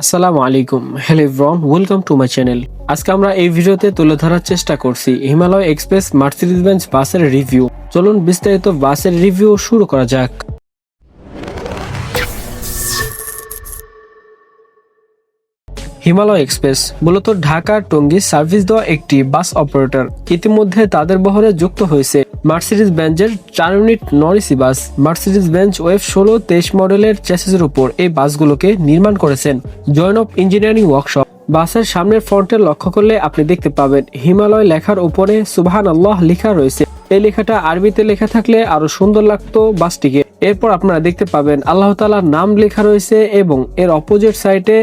আসসালামু আলাইকুম, hello everyone, welcome to my channel. আজকে আমরা এই ভিডিওতে তুলে ধরার চেষ্টা করছি হিমালয় এক্সপ্রেস মার্সিডিজ বেঞ্জ বাসের রিভিউ। চলুন বিস্তারিত বাসের রিভিউ শুরু করা যাক। হিমালয় এক্সপ্রেস মূলত ঢাকা টঙ্গী সার্ভিস দেওয়া একটি বাস অপারেটর। ইতিমধ্যে তাদের বহরে যুক্ত হয়েছে মার্সিডিজ বেঞ্জের 4 unit non AC bus. Mercedes Benz wave 16-23 মডেলের চ্যাসিসের উপর এই বাসগুলোকে নির্মাণ করেছেন জয়নব ইঞ্জিনিয়ারিং ওয়ার্কশপ। বাসের সামনের ফ্রন্টে লক্ষ্য করলে আপনি দেখতে পাবেন হিমালয় লেখার উপরে সুবহানাল্লাহ লেখা রয়েছে। এই লেখাটা আরবিতে লেখা থাকলে আরো সুন্দর লাগতো বাসটিকে। এরপর আপনারা দেখতে পাবেন আল্লাহ তাআলার নাম লেখা রয়েছে এবং এর অপোজিট সাইডে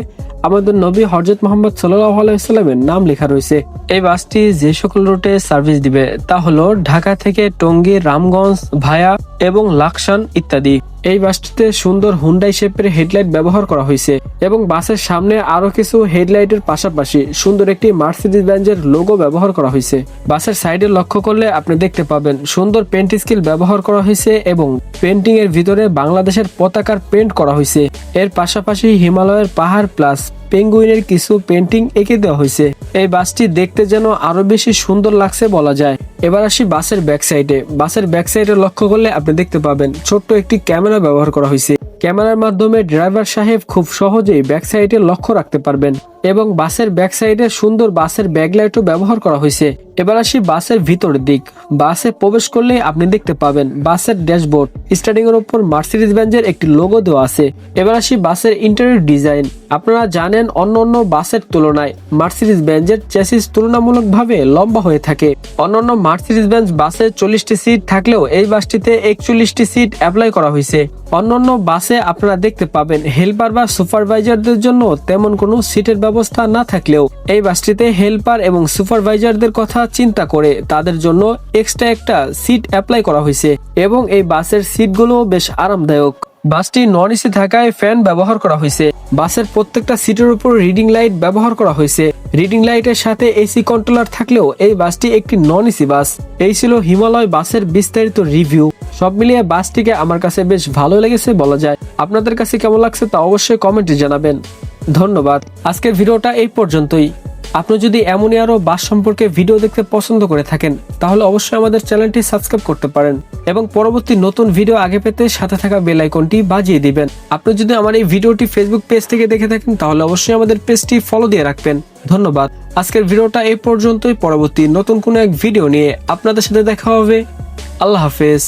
আমাদের নবী হযরত মুহাম্মদ সাল্লাল্লাহু আলাইহি ওয়াসাল্লামের নাম লেখা রয়েছে। এই বাসটি যে সকল রুটে সার্ভিস দিবে তা হলো ঢাকা থেকে টঙ্গী, রামগঞ্জ, ভায়া এবং লাকসান ইত্যাদি। এই বাসটিতে সুন্দর হুন্ডাই শেপের হেডলাইট ব্যবহার করা হয়েছে এবং বাসের সামনে আরো কিছু হেডলাইটের পাশাপাশি সুন্দর একটি মার্সিডিজ বেঞ্জের লোগো ব্যবহার করা হয়েছে। বাসের সাইডে লক্ষ্য করলে আপনি দেখতে পাবেন সুন্দর পেন্ট স্কিল ব্যবহার করা হয়েছে এবং পেন্টিং এর ভিতরে বাংলাদেশের পতাকার পেন্ট করা হয়েছে। এর পাশাপাশি হিমালয়ের পাহাড় প্লাস পেঙ্গুইনের কিছু পেন্টিং এঁকে দেওয়া হয়েছে। এই বাসটি দেখতে যেন আরো বেশি সুন্দর লাগছে বলা যায়। এবার আসি বাসের ব্যাক সাইডে। বাসের ব্যাক সাইডে লক্ষ্য করলে আপনি দেখতে পাবেন ছোট্ট একটি ক্যামেরা ব্যবহার করা হয়েছে। ক্যামেরার মাধ্যমে ড্রাইভার সাহেব খুব সহজেই ব্যাক সাইডে লক্ষ্য রাখতে পারবেন এবং বাসের ব্যাক সাইডে সুন্দর বাসের ব্যাকলাইটও ব্যবহার করা হয়েছে। এবার আসি বাসের ভিতরের দিক। বাসে প্রবেশ করলে আপনি দেখতে পাবেন বাসের ড্যাশবোর্ড স্টার্টিং এর উপর মার্সিডিজ বেঞ্জের একটি লোগো দেওয়া আছে। এবার আসি বাসের ইন্টেরিয়র ডিজাইন। আপনারা জানেন অন্যান্য বাসের তুলনায় মার্সিডিজ বেঞ্জের চ্যাসিস তুলনামূলকভাবে লম্বা হয়ে থাকে। অন্যান্য মার্সিডিজ বেঞ্জ বাসে 40টি সিট থাকলেও এই বাসটিতে 41টি সিট অ্যাপ্লাই করা হয়েছে। অন্যান্য বাসে আপনারা দেখতে পাবেন হেল্পার বা সুপারভাইজারদের জন্য তেমন কোনো সিটের ব্যবস্থা না থাকলেও এই বাসটিতে হেল্পার এবং সুপারভাইজারদের কথা চিন্তা করে তাদের জন্য এক্সট্রা একটা সিট অ্যাপ্লাই করা হয়েছে এবং এই বাসের সিটগুলো বেশ আরামদায়ক। বাসটি নন এসি থাকায় ফ্যান ব্যবহার করা হয়েছে। বাসের প্রত্যেকটা সিটের উপর রিডিং লাইট ব্যবহার করা হয়েছে। রিডিং লাইটের সাথে এসি কন্ট্রোলার থাকলেও এই বাসটি একটি নন এসি বাস। এই ছিল হিমালয় বাসের বিস্তারিত রিভিউ। সব মিলিয়ে বাসটিকে আমার কাছে বেশ ভালো লেগেছে বলা যায়। আপনাদের কাছে কেমন লাগছে তা অবশ্যই কমেন্টে জানাবেন। ধন্যবাদ। আজকের ভিডিওটা এই পর্যন্তই। আপনি যদি এমনই আরো বাস সম্পর্কে ভিডিও দেখতে পছন্দ করে থাকেন তাহলে অবশ্যই আমাদের চ্যানেলটি সাবস্ক্রাইব করতে পারেন এবং পরবর্তী নতুন ভিডিও আগে পেতে সাথে থাকা বেল আইকনটি বাজিয়ে দিবেন। আপনি যদি আমার এই ভিডিওটি ফেসবুক পেজ থেকে দেখে থাকেন তাহলে অবশ্যই আমাদের পেজটি ফলো দিয়ে রাখবেন। ধন্যবাদ। আজকের ভিডিওটা এই পর্যন্তই। পরবর্তী নতুন কোনো এক ভিডিও নিয়ে আপনাদের সাথে দেখা হবে। আল্লাহ হাফেজ।